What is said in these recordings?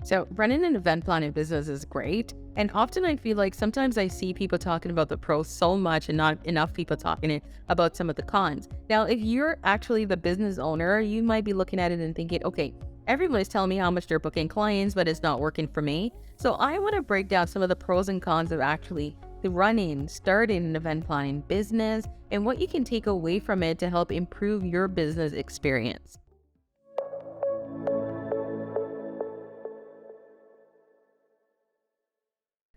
So running an event planning business is great. And often I feel like sometimes I see people talking about the pros so much and not enough people talking about some of the cons. Now, if you're actually the business owner, you might be looking at it and thinking, okay, everybody's telling me how much they're booking clients, but it's not working for me. So I want to break down some of the pros and cons of actually starting an event planning business and what you can take away from it to help improve your business experience.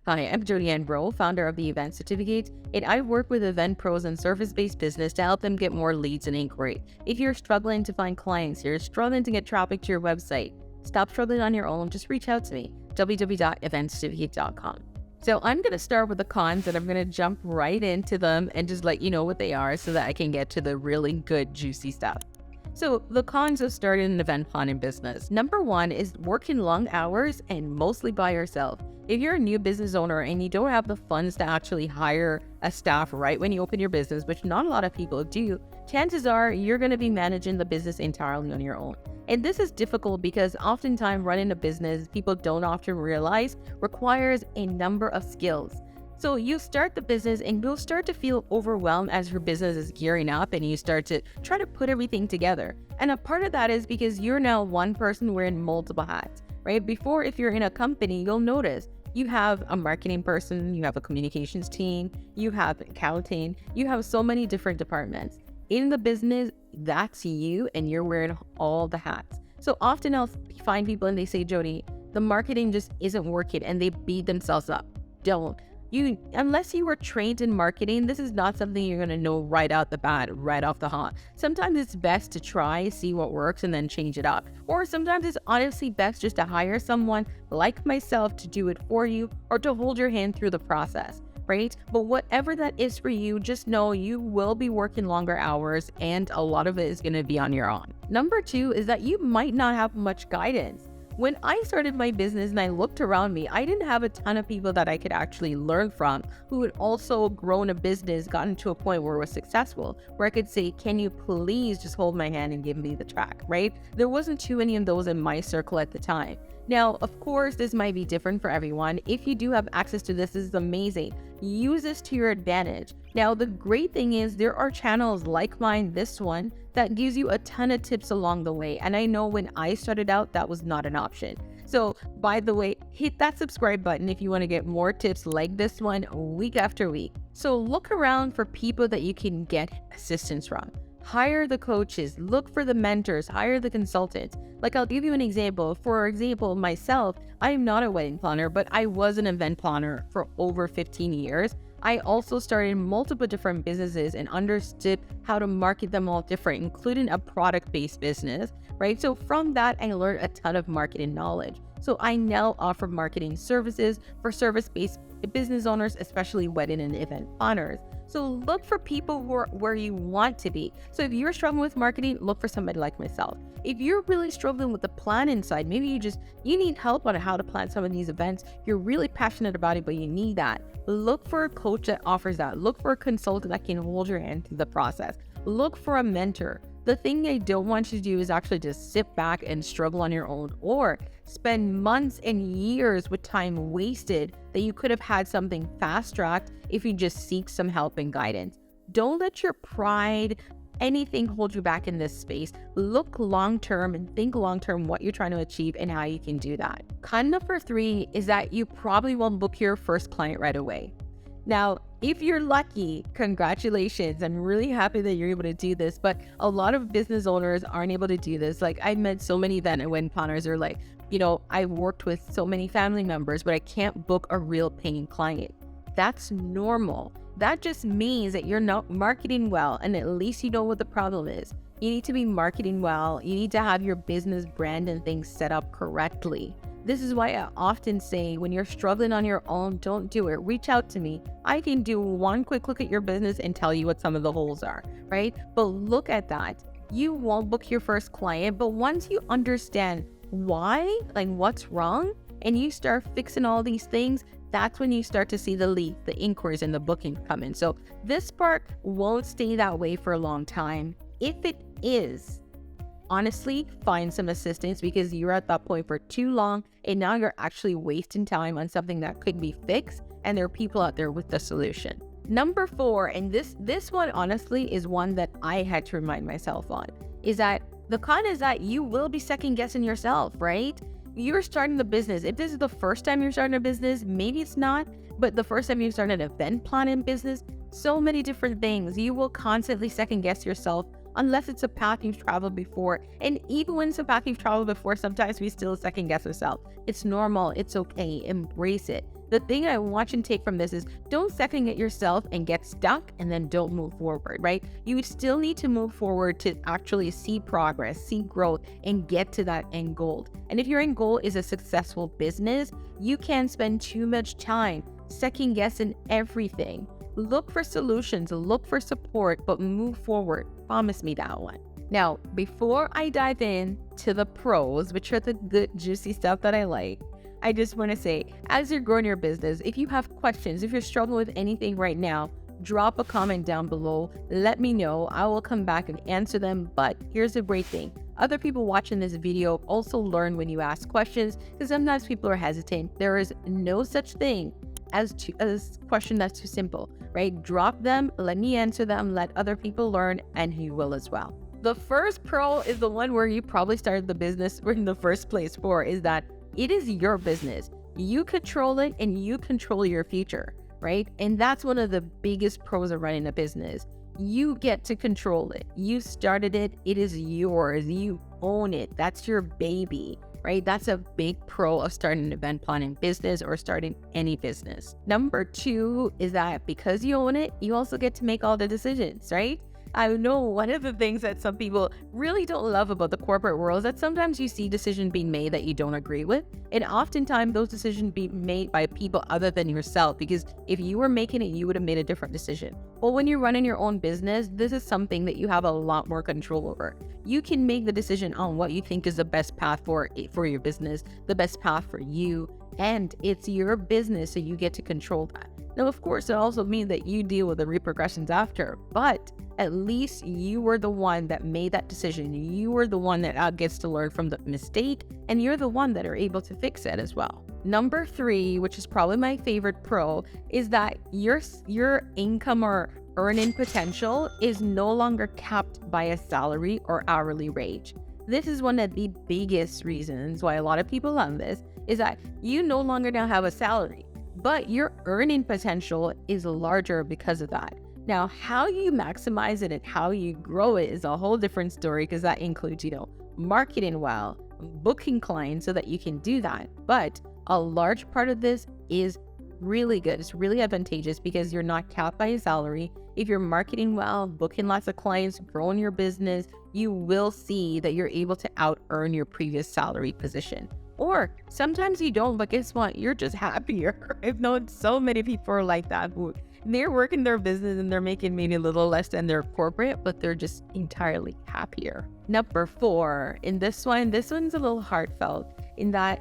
Hi, I'm Jody Ann Bro, founder of the Event Certificate, and I work with event pros and service-based business to help them get more leads and inquiry. If you're struggling to find clients, you're struggling to get traffic to your website, stop struggling on your own, just reach out to me, www.eventcertificate.com. So I'm going to start with the cons and I'm going to jump right into them and just let you know what they are so that I can get to the really good, juicy stuff. So the cons of starting an event planning business. Number one is working long hours and mostly by yourself. If you're a new business owner and you don't have the funds to actually hire a staff right when you open your business, which not a lot of people do, chances are you're going to be managing the business entirely on your own. And this is difficult because oftentimes running a business, people don't often realize, requires a number of skills. So you start the business and you'll start to feel overwhelmed as your business is gearing up and you start to try to put everything together. And a part of that is because you're now one person wearing multiple hats, right? Before, if you're in a company, you'll notice you have a marketing person, you have a communications team, you have accounting, you have so many different departments. In the business, that's you and you're wearing all the hats. So often I'll find people and they say, Jody, the marketing just isn't working, and they beat themselves up. Unless you were trained in marketing, this is not something you're going to know right out the bat, right off the hop. Sometimes it's best to try, see what works, and then change it up. Or sometimes it's honestly best just to hire someone like myself to do it for you or to hold your hand through the process, right? But whatever that is for you, just know you will be working longer hours and a lot of it is going to be on your own. Number two is that you might not have much guidance. When I started my business and I looked around me, I didn't have a ton of people that I could actually learn from who had also grown a business, gotten to a point where it was successful, where I could say, can you please just hold my hand and give me the track, right? There wasn't too many of those in my circle at the time. Now, of course, this might be different for everyone. If you do have access to this is amazing. Use this to your advantage. Now, the great thing is there are channels like mine, this one, that gives you a ton of tips along the way. And I know when I started out, that was not an option. So by the way, hit that subscribe button if you want to get more tips like this one week after week. So look around for people that you can get assistance from. Hire the coaches, look for the mentors, hire the consultants. Like I'll give you an example. For example, myself, I am not a wedding planner, but I was an event planner for over 15 years. I also started multiple different businesses and understood how to market them all different, including a product-based business, right? So from that, I learned a ton of marketing knowledge. So I now offer marketing services for service-based business owners, especially wedding and event planners. So look for people who are where you want to be. So if you're struggling with marketing, look for somebody like myself. If you're really struggling with the planning side, maybe you need help on how to plan some of these events. You're really passionate about it, but you need that. Look for a coach that offers that. Look for a consultant that can hold your hand through the process. Look for a mentor. The thing I don't want you to do is actually just sit back and struggle on your own or spend months and years with time wasted that you could have had something fast-tracked if you just seek some help and guidance. Don't let your pride, anything hold you back in this space. Look long-term and think long-term what you're trying to achieve and how you can do that. Con number 3 is that you probably won't book your first client right away. Now, if you're lucky, congratulations. I'm really happy that you're able to do this, but a lot of business owners aren't able to do this. Like I've met so many event and wedding planners are like, I've worked with so many family members, but I can't book a real paying client. That's normal. That just means that you're not marketing well, and at least you know what the problem is. You need to be marketing well. You need to have your business brand and things set up correctly. This is why I often say when you're struggling on your own, don't do it. Reach out to me. I can do one quick look at your business and tell you what some of the holes are, right? But look at that. You won't book your first client, but once you understand why, like what's wrong, and you start fixing all these things, that's when you start to see the lead, the inquiries, and the booking come in. So this part won't stay that way for a long time. If it is, honestly find some assistance because you're at that point for too long and now you're actually wasting time on something that could be fixed, and there are people out there with the solution. Number 4, and this one honestly is one that I had to remind myself on, is that the con is that you will be second guessing yourself, right? You're starting the business. If this is the first time you're starting a business, maybe it's not, but the first time you start an event planning business, so many different things. You will constantly second guess yourself unless it's a path you've traveled before. And even when it's a path you've traveled before, sometimes we still second guess ourselves. It's normal. It's okay. Embrace it. The thing I want you to take from this is don't second guess yourself and get stuck and then don't move forward, right? You still need to move forward to actually see progress, see growth, and get to that end goal. And if your end goal is a successful business, you can't spend too much time second guessing everything. Look for solutions, look for support, but move forward. Promise me that one. Now, before I dive in to the pros, which are the good, juicy stuff that I like, I just want to say, as you're growing your business, if you have questions, if you're struggling with anything right now, drop a comment down below. Let me know. I will come back and answer them. But here's the great thing. Other people watching this video also learn when you ask questions, because sometimes people are hesitant. There is no such thing as a question that's too simple, right? Drop them, let me answer them, let other people learn, and you will as well. The first pro is the one where you probably started the business in the first place for, is that it is your business. You control it and you control your future, right? And that's one of the biggest pros of running a business. You get to control it. You started it. It is yours. You own it. That's your baby, right? That's a big pro of starting an event planning business or starting any business. Number 2 is that because you own it, you also get to make all the decisions, right? I know one of the things that some people really don't love about the corporate world is that sometimes you see decisions being made that you don't agree with. And oftentimes those decisions be made by people other than yourself, because if you were making it, you would have made a different decision. Well, when you're running your own business, this is something that you have a lot more control over. You can make the decision on what you think is the best path for your business, the best path for you, and it's your business, so you get to control that. Now, of course, it also means that you deal with the repercussions after, but at least you were the one that made that decision. You were the one that gets to learn from the mistake, and you're the one that are able to fix it as well. Number 3, which is probably my favorite pro, is that your income or earning potential is no longer capped by a salary or hourly wage. This is one of the biggest reasons why a lot of people love this, is that you no longer now have a salary, but your earning potential is larger because of that. Now, how you maximize it and how you grow it is a whole different story, because that includes, marketing well, booking clients so that you can do that. But a large part of this is really good. It's really advantageous because you're not capped by a salary. If you're marketing well, booking lots of clients, growing your business, you will see that you're able to out earn your previous salary position. Or sometimes you don't, but guess what? You're just happier. I've known so many people are like that, who they're working their business and they're making maybe a little less than their corporate, but they're just entirely happier. Number 4, in this one's a little heartfelt, in that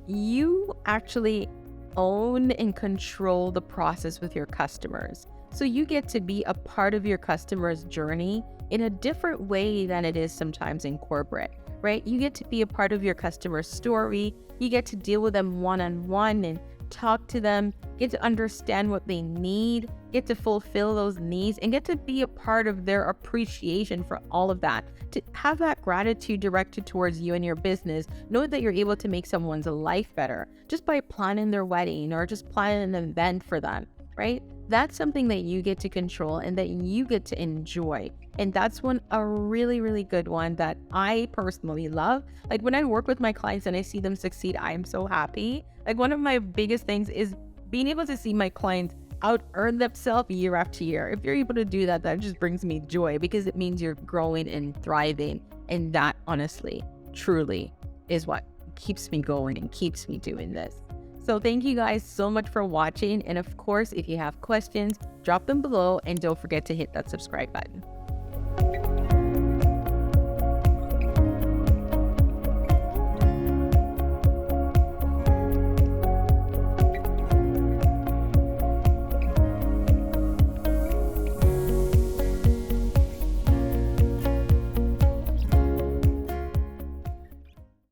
you actually own and control the process with your customers. So you get to be a part of your customer's journey in a different way than it is sometimes in corporate, right? You get to be a part of your customer's story. You get to deal with them one-on-one and talk to them, get to understand what they need, get to fulfill those needs, and get to be a part of their appreciation for all of that. To have that gratitude directed towards you and your business, know that you're able to make someone's life better just by planning their wedding or just planning an event for them, right? That's something that you get to control and that you get to enjoy. And that's a really, really good one that I personally love. Like when I work with my clients and I see them succeed, I'm so happy. Like one of my biggest things is being able to see my clients out earn themselves year after year. If you're able to do that, that just brings me joy, because it means you're growing and thriving. And that honestly, truly is what keeps me going and keeps me doing this. So thank you guys so much for watching. And of course, if you have questions, drop them below and don't forget to hit that subscribe button.